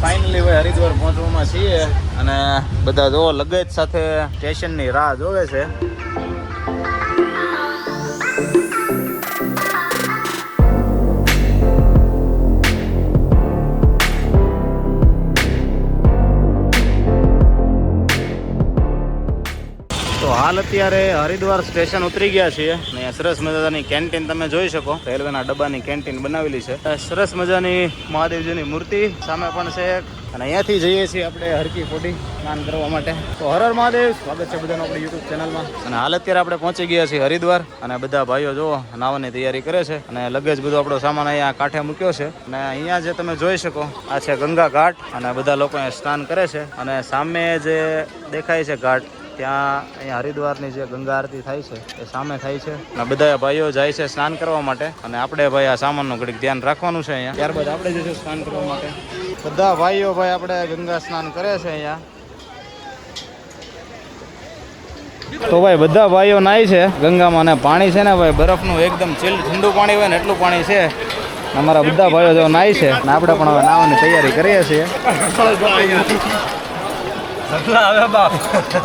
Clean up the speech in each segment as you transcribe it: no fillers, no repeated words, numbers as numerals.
Finally ભાઈ હરિદ્વાર પહોંચવામાં છીએ અને બધા જો લગેજ સાથે સ્ટેશનની રાહ જોવે છે. તો હાલ અત્યારે હરિદ્વાર સ્ટેશન ઉતરી ગયા છીએ. અહીંયા સરસ મજાની કેન્ટીન તમે જોઈ શકો. રેલવેના ડબ્બાની કેન્ટીન બનાવેલી છે. સરસ મજાની મહાદેવજીની મૂર્તિ સામે પણ છે અને અહીંયાથી જઈએ છીએ આપણે હરકી પોટી સ્નાન કરવા માટે. તો હર હર મહાદેવ, સ્વાગત છે બધાનું આપણી યુટ્યુબ ચેનલમાં. અને હાલ અત્યારે આપણે પહોંચી ગયા છીએ હરિદ્વાર અને બધા ભાઈઓ જો નાવાની તૈયારી કરે છે અને લગેજ બધો આપણો સામાન અહીંયા કાંઠે મૂક્યો છે. અને અહીંયા જે તમે જોઈ શકો આ છે ગંગા ઘાટ અને બધા લોકો અહીંયા સ્નાન કરે છે. અને સામે જે દેખાય છે ઘાટ ત્યાં અહીંયા હરિદ્વારની જે ગંગા આરતી થાય છે એ સામે થાય છે અને બધા ભાઈઓ જાય છે સ્નાન કરવા માટે. અને આપણે ભાઈ આ સામાનનું ઘડીક ધ્યાન રાખવાનું છે અહીંયા. ત્યારબાદ આપણે જઈશું સ્નાન કરવા માટે. બધા ભાઈઓ ભાઈ આપણે ગંગા સ્નાન કરે છે અહીંયા. તો ભાઈ બધા ભાઈઓ નાય છે ગંગામાં અને પાણી છે ને ભાઈ બરફનું એકદમ ચીલ્ડ ઠંડુ પાણી હોય ને એટલું પાણી છે. અમારા બધા ભાઈઓ જો નાય છે અને આપણે પણ હવે નાવાની તૈયારી કરીએ છીએ.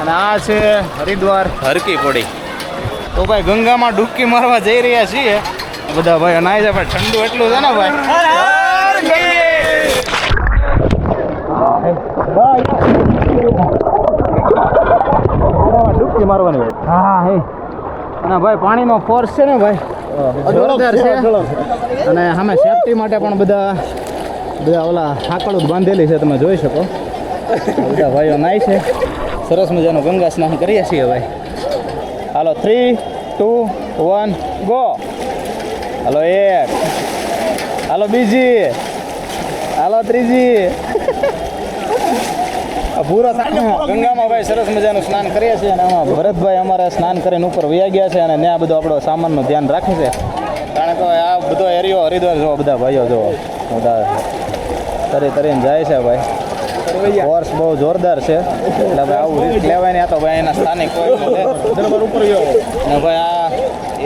અને આ છે હરિદ્વાર હરકી પોડી. તો ભાઈ ગંગામાં ડૂબકી મારવા જઈ રહ્યા છીએ. બધા ભાઈ નાય છે પણ ઠંડુ એટલું છે ને ભાઈ. ડૂબકી મારવાની ભાઈ. હા હે અને ભાઈ પાણીનો ફોર્સ છે ને ભાઈ જોરદાર છે. અને સામે સેફટી માટે પણ બધા ઓલા સાંકળો બાંધેલી છે તમે જોઈ શકો. બધા ભાઈઓ નાય છે. સરસ મજાનું ગંગા સ્નાન કરીએ છીએ ભાઈ. હાલો 3, 2, 1 ગો. હાલો 1, હાલો બીજી, હાલો ત્રીજી. પૂરો ગંગામાં ભાઈ સરસ મજાનું સ્નાન કરીએ છીએ. અને આમાં ભરતભાઈ અમારે સ્નાન કરીને ઉપર વયા ગયા છે અને ત્યાં બધું આપણો સામાનનું ધ્યાન રાખે છે. કારણ કે આ બધો એરિયો હરિદ્વાર જો બધા ભાઈઓ જો બધા તરીને જાય છે ભાઈ. કોર્સ બહુ જોરદાર છે એટલે ભાઈ આવું રિસ્ક લેવાય નહીં. આ તો ભાઈ એના સ્થાનિક કોઈ ઉપર ગયો અને ભાઈ આ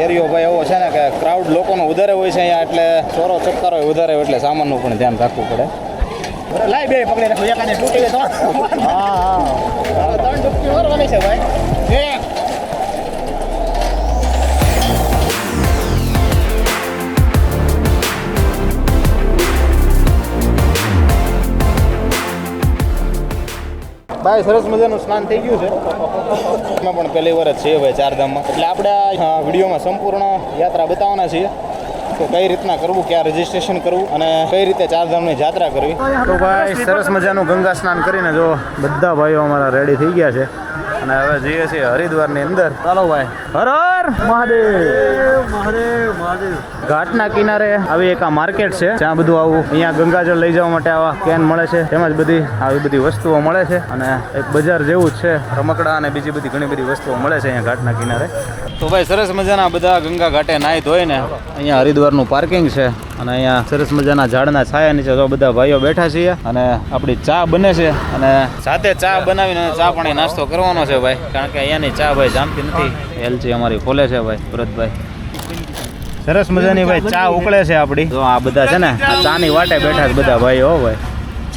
એરિયો ભાઈ એવો છે ને કે ક્રાઉડ લોકોનો વધારે હોય છે અહીંયા એટલે ચોરો ચક્કરો વધારે હોય એટલે સામાનનું પણ ધ્યાન રાખવું પડે. લાઈ બે પકડી રાખો એકાને તૂટી ગઈ તો હા 3 ડૂબકી મારવાની છે ભાઈ. ભાઈ સરસ મજાનું સ્નાન થઈ ગયું છે. એમાં પણ પહેલી વાર જ છે ભાઈ ચારધામમાં. એટલે આપણે આ વિડીયોમાં સંપૂર્ણ યાત્રા બતાવવાના છીએ કે કઈ રીતના કરવું, ક્યાં રજીસ્ટ્રેશન કરવું અને કઈ રીતે ચારધામની યાત્રા કરવી. તો ભાઈ સરસ મજાનું ગંગા સ્નાન કરીને જો બધા ભાઈઓ અમારા રેડી થઈ ગયા છે અને હવે જઈએ છીએ હરિદ્વારની અંદર. ચાલો ભાઈ. હર હર મહાદેવ, મહાદેવ મહાદેવ. ઘાટના કિનારે આવી એક આ માર્કેટ છે જ્યાં બધું આવું અહીંયા ગંગાજળ લઈ જવા માટે આવા કેન મળે છે. તેમજ બધી આવી બધી વસ્તુઓ મળે છે અને એક બજાર જેવું જ છે. રમકડા અને બીજી બધી ઘણી બધી વસ્તુઓ મળે છે અહીંયા ઘાટના કિનારે. તો ભાઈ સરસ મજાના બધા ગંગા ઘાટે નાહી ધોઈને અહીંયા હરિદ્વારનું પાર્કિંગ છે અને અહીંયા સરસ મજાના ઝાડના છાયા નીચે તો બધા ભાઈઓ બેઠા છીએ અને આપણી ચા બને છે અને સાથે ચા બનાવીને ચા પાણી નાસ્તો કરવાનો છે ભાઈ. કારણ કે અહીંયાની ચા ભાઈ જામતી નથી. એલચી અમારી ખોલે છે ભાઈ ભરતભાઈ. સરસ મજાની ભાઈ ચા ઉકળે છે આપણી. તો આ બધા છે ને આ ચાની વાટે બેઠા છે બધા ભાઈઓ હો ભાઈ.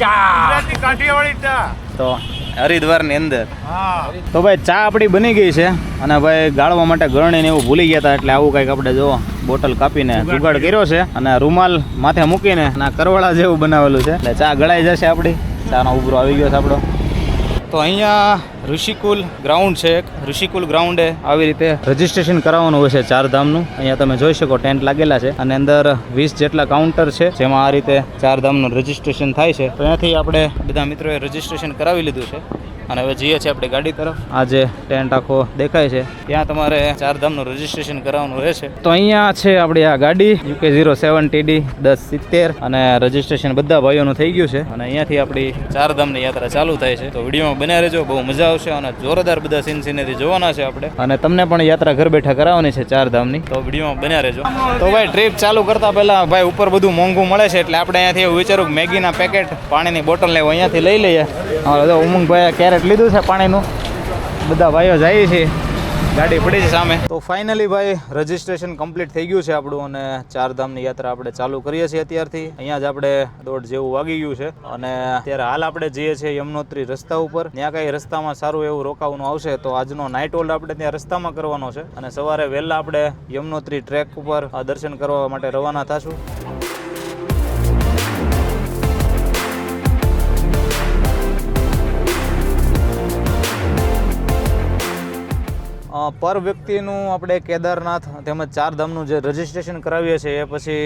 ચા કાઠિયાવાડી ચા તો હરિદ્વારની અંદર. તો ભાઈ ચા આપણી બની ગઈ છે અને ભાઈ ગાળવા માટે ગરણી ને એવું ભૂલી ગયા હતા એટલે આવું કંઈક આપણે જો બોટલ કાપીને જુગાડ કર્યો છે અને રૂમાલ માથે મૂકીને ના કરવાળા જેવું બનાવેલું છે એટલે ચા ગળાઈ જશે આપણી. ચાનો ઉભરો આવી ગયો છે આપણો. તો અહીંયા ઋષિકુલ ગ્રાઉન્ડ છે. એક ઋષિકુલ ગ્રાઉન્ડે આવી રીતે રજીસ્ટ્રેશન કરાવવાનું હોય છે ચારધામનું. અહીંયા તમે જોઈ શકો ટેન્ટ લાગેલા છે અને અંદર 20 જેટલા કાઉન્ટર છે જેમાં આ રીતે ચારધામનું રજીસ્ટ્રેશન થાય છે. તો અહીંયાથી આપણે બધા મિત્રોએ રજીસ્ટ્રેશન કરાવી લીધું છે અને હવે જઈએ છીએ આપણે ગાડી તરફ. આ જે ટેન્ટ આખો દેખાય છે ત્યાં તમારે ચારધામનું રજીસ્ટ્રેશન કરાવવાનું રહેશે. તો અહીંયા છે આપણી આ ગાડી UK07TD 1070 અને રજીસ્ટ્રેશન બધા ભાઈઓનું થઈ ગયું છે અને અહીંયાથી આપણી ચારધામની યાત્રા ચાલુ થાય છે. તો વિડીયોમાં બન્યા રહેજો, બહુ મજા આવશે અને જોરદાર બધા સીન સીનેરી જોવાના છે આપણે અને તમને પણ યાત્રા ઘર બેઠા કરાવવાની છે ચારધામની. તો વિડીયોમાં બન્યા રહેજો. તો ભાઈ ટ્રીપ ચાલુ કરતા પહેલા ભાઈ ઉપર બધું મોંઘું મળે છે એટલે આપણે અહીંયાથી એવું વિચારું કે મેગીના પેકેટ, પાણીની બોટલ લેવો અહીંયાથી લઈ લઈએ. ઉમંગભાઈ કેરેટ લીધું છે પાણીનું. બધા ભાઈઓ જાય છે ગાડી પડી છે સામે. તો ફાઇનલી ભાઈ રજીસ્ટ્રેશન કમ્પ્લીટ થઈ ગયું છે આપણું અને ચારધામની યાત્રા આપણે ચાલુ કરીએ છીએ અત્યારથી. અહીંયા જ આપણે 1:30 જેવું વાગી ગયું છે અને અત્યારે હાલ આપણે જઈએ છીએ યમનોત્રી રસ્તા ઉપર. ત્યાં કઈ રસ્તામાં સારું એવું રોકાવાનું આવશે તો આજનો નાઇટ હોલ્ડ આપણે ત્યાં રસ્તામાં કરવાનો છે અને સવારે વહેલા આપણે યમનોત્રી ટ્રેક ઉપર દર્શન કરવા માટે રવાના થશું. પર વ્યક્તિનું આપણે કેદારનાથ તેમજ ચારધામનું જે રજીસ્ટ્રેશન કરાવીએ છીએ એ પછી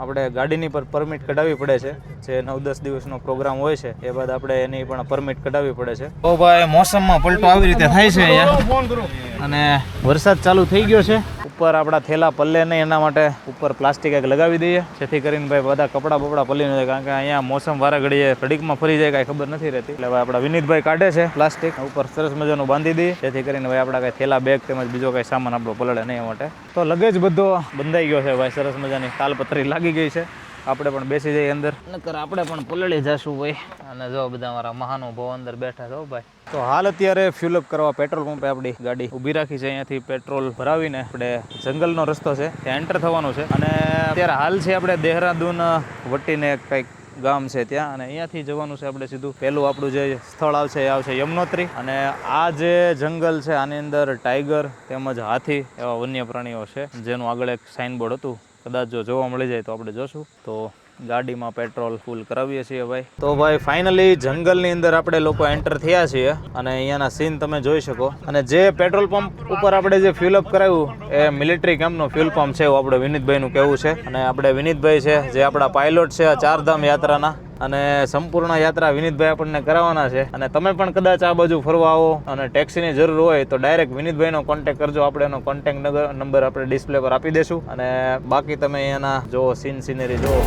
આપણે ગાડીની પર પરમિટ કઢાવવી પડે છે. જે 9-10 દિવસનો પ્રોગ્રામ હોય છે એ બાદ આપણે એની પણ પરમિટ કઢાવવી પડે છે. તો ભાઈ મોસમમાં પલટો આવી રીતે થાય છે અહીંયા અને વરસાદ ચાલુ થઈ ગયો છે. ઉપર આપણા થેલા પલ્લે નહીં એના માટે ઉપર પ્લાસ્ટિક એક લગાવી દઈએ જેથી કરીને ભાઈ બધા કપડાં બપડા પલ્લી ન જાય, કારણ કે અહીંયા મોસમ વારા ઘડીએ ઘડીકમાં ફરી જાય કાંઈ ખબર નથી રહેતી. એટલે ભાઈ આપણા વિનીતભાઈ કાઢે છે પ્લાસ્ટિક ઉપર સરસ મજાનું બાંધી દઈએ જેથી કરીને ભાઈ આપણા કાંઈ થેલા બેગ તેમજ બીજો કાંઈ સામાન આપણો પલળે નહીં. એ માટે તો લગેજ બધો બંધાઈ ગયો છે ભાઈ, સરસ મજાની તાલપત્રી લાગી ગઈ છે. આપણે પણ બેસી જઈએ અંદર, નકર આપણે પણ પલળી જશું ભાઈ. અને જો બધા મારા મહાનુભાવો અંદર બેઠા છો ભાઈ. તો હાલ અત્યારે ફ્યુલ અપ કરવા પેટ્રોલ પંપે આપણી ગાડી ઊભી રાખી છે. અહીંયાથી પેટ્રોલ ભરાવીને આપણે જંગલનો રસ્તો છે ત્યાં એન્ટર થવાનું છે. અને અત્યારે હાલ છે આપણે દેહરાદૂન વટીને કંઈક ગામ છે ત્યાં, અને અહીંયાથી જવાનું છે આપણે સીધું. પહેલું આપણું જે સ્થળ આવશે એ આવશે યમનોત્રી. અને આ જે જંગલ છે આની અંદર ટાઈગર તેમજ હાથી એવા વન્ય પ્રાણીઓ છે જેનું આગળ એક સાઇનબોર્ડ હતું, કદાચ જો જોવા મળી જાય તો આપણે જોશું. તો ગાડીમાં પેટ્રોલ ફૂલ કરાવીએ છીએ ભાઈ. તો ભાઈ ફાઇનલી જંગલની અંદર આપણે લોકો એન્ટર થયા છીએ અને અહીંયાના સીન તમે જોઈ શકો. અને જે પેટ્રોલ પંપ ઉપર આપણે જે ફ્યુલ અપ કરાવ્યું એ મિલિટરી કેમ્પનો ફ્યુલ પંપ છે એવું આપણે વિનીતભાઈનું કહેવું છે. અને આપણે વિનીતભાઈ છે જે આપણા પાયલોટ છે આ ચારધામ યાત્રાના, અને સંપૂર્ણ યાત્રા વિનીતભાઈ આપણને કરાવવાના છે. અને તમે પણ કદાચ આ બાજુ ફરવા આવો અને ટેક્સીની જરૂર હોય તો ડાયરેક્ટ વિનીતભાઈનો કોન્ટેક્ટ કરજો. આપણે એનો કોન્ટેક્ટ નંબર આપણે ડિસ્પ્લે પર આપી દઈશું. અને બાકી તમે અહીંયાના જો સિનરી જુઓ.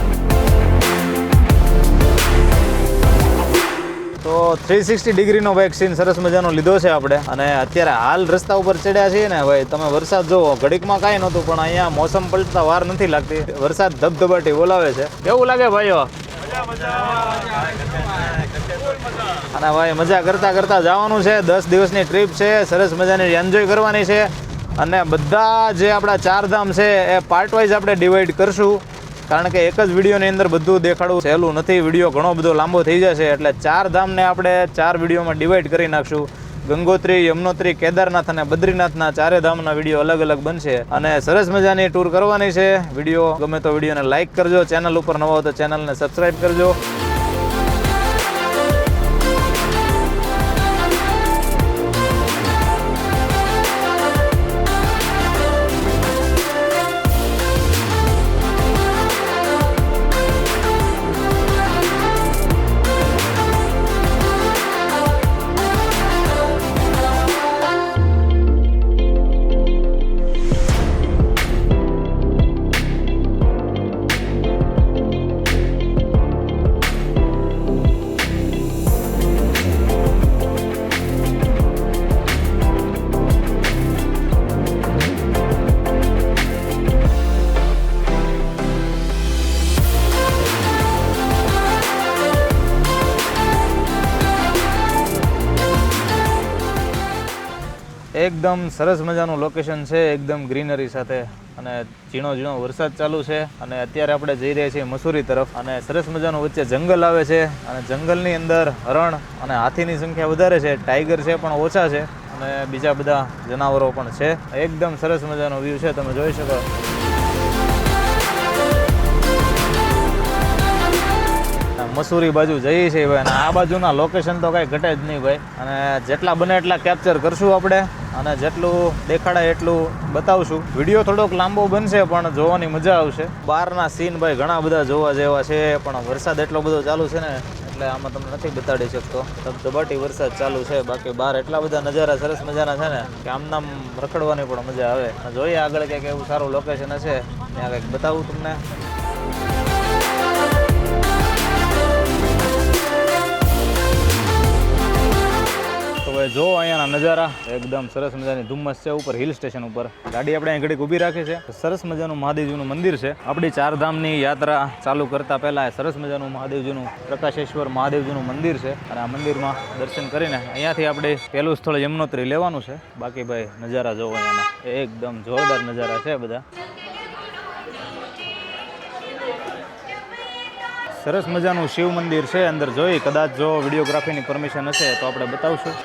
તો 360 ડિગ્રીનો ભાઈ સીન સરસ મજાનો લીધો છે આપણે. અને અત્યારે હાલ રસ્તા ઉપર ચડ્યા છીએ ને ભાઈ, તમે વરસાદ જુઓ. ઘડીકમાં કાંઈ નહોતું પણ અહીંયા મોસમ પલટતા વાર નથી લાગતી, વરસાદ ધબધબાટી બોલાવે છે. કેવું લાગે ભાઈઓ? અને ભાઈ મજા કરતા કરતા જવાનું છે. 10 દિવસની ટ્રીપ છે, સરસ મજાની એન્જોય કરવાની છે. અને બધા જે આપણા ચારધામ છે એ પાર્ટ વાઇઝ આપણે ડિવાઈડ કરશું, કારણ કે એક જ વિડીયોની અંદર બધું દેખાડવું સહેલું નથી. વિડીયો ઘણો બધો લાંબો થઈ જશે, એટલે ચારધામને આપણે 4 વિડીયોમાં ડિવાઈડ કરી નાખશું. ગંગોત્રી, યમનોત્રી, કેદારનાથ અને બદ્રીનાથના 4 ધામના વિડીયો અલગ અલગ બનશે. અને સરસ મજાની ટૂર કરવાની છે. વિડીયો ગમે તો વિડીયોને લાઇક કરજો, ચેનલ ઉપર નવા હો તો ચેનલને સબસ્ક્રાઈબ કરજો. એકદમ સરસ મજાનું લોકેશન છે, એકદમ ગ્રીનરી સાથે. અને ઝીણો ઝીણો વરસાદ ચાલુ છે. અને અત્યારે આપણે જઈ રહ્યા છીએ મસૂરી તરફ. અને સરસ મજાનું વચ્ચે જંગલ આવે છે. અને જંગલની અંદર હરણ અને હાથીની સંખ્યા વધારે છે, ટાઈગર છે પણ ઓછા છે, અને બીજા બધા જનાવરો પણ છે. એકદમ સરસ મજાનો વ્યૂ છે, તમે જોઈ શકો. મસૂરી બાજુ જઈએ છીએ ભાઈ. અને આ બાજુના લોકેશન તો કાંઈ ઘટે જ નહીં ભાઈ. અને જેટલા બને એટલા કેપ્ચર કરશું આપણે, અને જેટલું દેખાડાય એટલું બતાવશું. વિડીયો થોડોક લાંબો બનશે પણ જોવાની મજા આવશે. બહારના સીન ભાઈ ઘણા બધા જોવા જેવા છે, પણ વરસાદ એટલો બધો ચાલુ છે ને એટલે આમાં તમને નથી બતાડી શકતો. ધબધબાટી વરસાદ ચાલુ છે. બાકી બહાર એટલા બધા નજારા સરસ મજાના છે ને કે આમનામ રખડવાની પણ મજા આવે. જોઈએ આગળ કંઈક એવું સારું લોકેશન હશે ત્યાં કંઈક બતાવું તમને. જો અહીંયાના નજારા એકદમ સરસ મજાની ધુમ્મસ છે ઉપર હિલ સ્ટેશન ઉપર. ગાડી આપણે અહીં ઘડીક ઊભી રાખી છે. સરસ મજાનું મહાદેવજીનું મંદિર છે. આપણી ચારધામની યાત્રા ચાલુ કરતા પહેલા સરસ મજાનું મહાદેવજીનું પ્રકાશેશ્વર મહાદેવજીનું મંદિર છે અને આ મંદિરમાં દર્શન કરીને અહીંયાથી આપણે પહેલું સ્થળ યમનોત્રી લેવાનું છે. બાકી ભાઈ નજારા જોવો અહીંયાના એકદમ જોરદાર નજારા છે બધા. સરસ મજાનું શિવ મંદિર છે. અંદર જોઈ કદાચ જો વિડીયોગ્રાફીની પરમિશન હશે તો આપણે બતાવશું.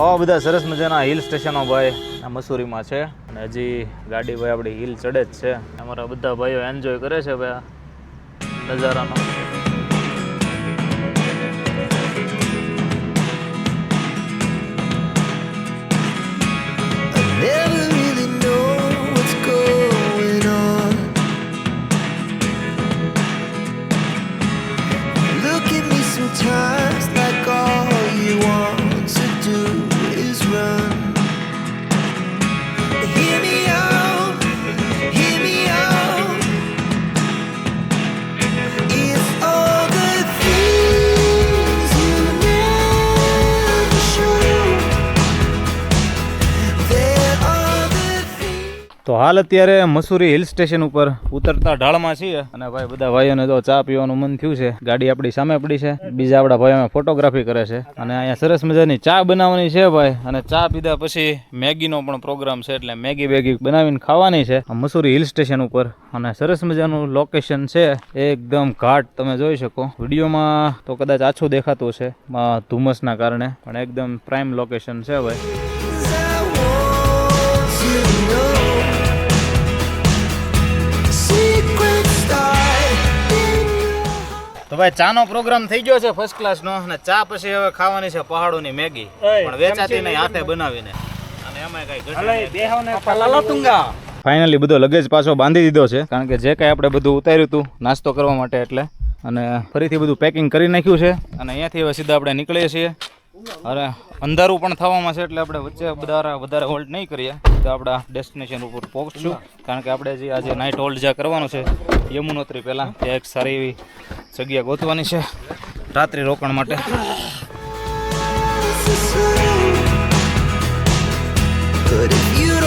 આ બધા સરસ મજાના હિલ સ્ટેશનો ભાઈ આ મસૂરીમાં છે અને હજી ગાડી ભાઈ આપણી હિલ ચડે જ છે. અમારા બધા ભાઈઓ એન્જોય કરે છે ભાઈ આ નજારાનો. તો હાલ અત્યારે મસૂરી હિલ સ્ટેશન ઉપર ઉતરતા ઢાળમાં છીએ અને ભાઈ બધા ભાઈઓને તો ચા પીવાનું મન થયું છે. ગાડી આપણી સામે પડી છે. બીજા આપણા ભાઈઓ ફોટોગ્રાફી કરે છે અને અહીંયા સરસ મજાની ચા બનાવવાની છે ભાઈ. અને ચા પીધા પછી મેગીનો પણ પ્રોગ્રામ છે એટલે મેગી બેગી બનાવીને ખાવાની છે મસૂરી હિલ સ્ટેશન ઉપર. અને સરસ મજાનું લોકેશન છે એકદમ ઘાટ તમે જોઈ શકો. વિડીયોમાં તો કદાચ આછું દેખાતું છે ધુમ્મસના કારણે પણ એકદમ પ્રાઇમ લોકેશન છે ભાઈ. તો ભાઈ ચાનો પ્રોગ્રામ થઈ ગયો છે ફર્સ્ટ ક્લાસ નો અને ચા પછી હવે ખાવાની છે પહાડોની મેગી પણ વેચાતી નહીં હાથે બનાવીને. અને એમાં કઈ ફાઇનલી બધો લગેજ પાછો બાંધી દીધો છે કારણ કે જે કાંઈ આપણે બધું ઉતાર્યું હતું નાસ્તો કરવા માટે એટલે અને ફરીથી બધું પેકિંગ કરી નાખ્યું છે અને અહીંયાથી હવે સીધા આપણે નીકળીએ છીએ. અરે અંધારું પણ થવામાં છે એટલે આપણે વચ્ચે વધારે હોલ્ડ નહીં કરીએ તો આપણા ડેસ્ટિનેશન ઉપર પહોંચશું કારણ કે આપણે જે આજે નાઇટ હોલ્ડ જ્યાં કરવાનું છે યમુનોત્રી પહેલાં ત્યાં એક સારી એવી જગ્યા ગોતવાની છે રાત્રિ રોકાણ માટે. But if you